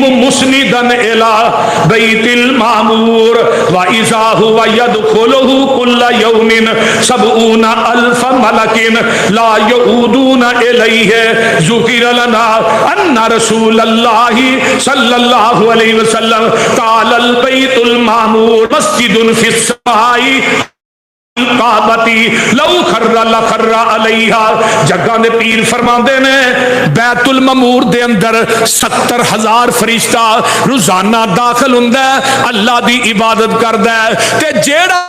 مسندن الی بیت المعمور واذا هو يدخله كل يوم 70,000 ملك لا يعودون الیہ ذکر لنا ان رسول اللہ صلی اللہ علیہ وسلم قال البیت المعمور مسجد فی السماء کعبتی لو خر لخر علیہا. جگہ دے پیر فرماندے نے بیت المعمور دے اندر 70,000 فرشتہ روزانہ داخل ہوندا ہے، اللہ دی عبادت کردا ہے، تے جیڑا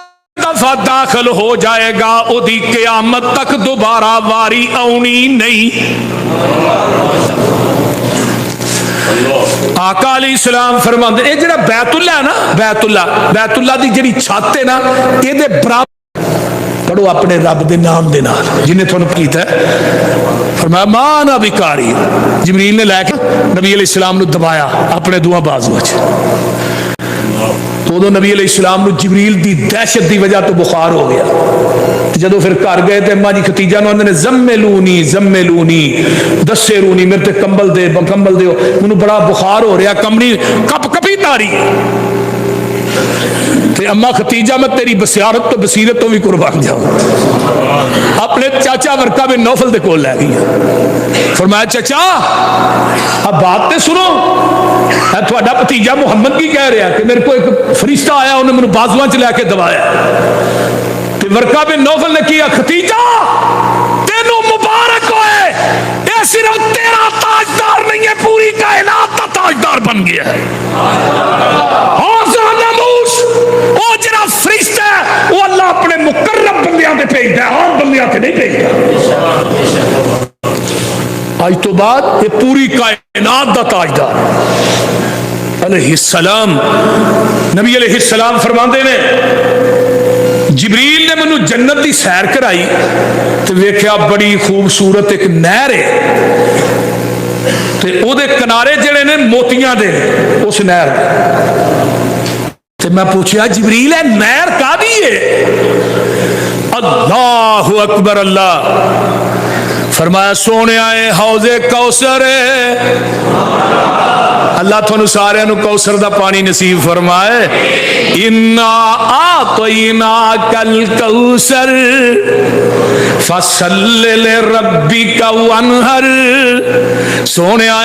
دفعہ داخل ہو جائے گا او دی قیامت تک دوبارہ واری آونی نہیں. آقا علیہ السلام فرماندے اے جڑا بیت اللہ ہے نا، بیت اللہ دی جڑی چھت ہے نا، اے دے برابر پڑھو اپنے رب دے نام دے نال جنہیں تھانوں کیتا ہے. فرمایا مانا بیکاری. جبریل نے لے کے نبی علیہ السلام نو دبایا اپنے دواں بازو وچ. تو نبی علیہ السلام نو جبریل دی دہشت دی وجہ تو بخار ہو گیا. جدو پھر گھر گئے تے اماں جی ختیجہ نو نے زملونی دسے رونی میرے تے کمبل دیو مینوں بڑا بخار ہو رہا، کمنی کپ کپی تاری. تے اما ختیجہ میں تیری بصیرت تو بصیرت تو بھی قربان جاؤں. اپنے چاچا ورقہ بن نوفل دے کول لے گئی. فرمایا چچا اب بات تے سنو، تھوڑا بھتیجا محمد کی کہہ رہا کہ میرے کو ایک فرشتہ آیا انہیں میرے بازواں چ لے کے دبایا. تے ورقہ بن نوفل نے کیا ختیجہ تینوں مبارک ہوئے، یہ صرف تیرا تاجدار نہیں ہے، پوری کائنات کا تاجدار بن گیا ہے. وہ جڑا فرشتہ ہے وہ اللہ اپنے مقرب بندیاں تے بھیجدا ہے، عام بندیاں تے نہیں بھیجدا. آج تو بعد یہ پوری کائنات دا تاجدار علیہ السلام. نبی علیہ السلام فرماندے نے جبریل نے مینوں جنت دی سیر کرائی تے ویکھیا بڑی خوبصورت ایک نہر ہے تے او دے کنارے جڑے نے موتیاں دے اس نہر تے میں پوچھیا جبریل ہے نہر کادی ہے؟ اللہ اکبر. اللہ فرمایا سونے آئے حوض کوثر ہے. اللہ تھانوں سارے نو کوثر دا پانی نصیب فرمائے. انا اعطیناک الکوثر فصل لربک وانحر. سونے آئے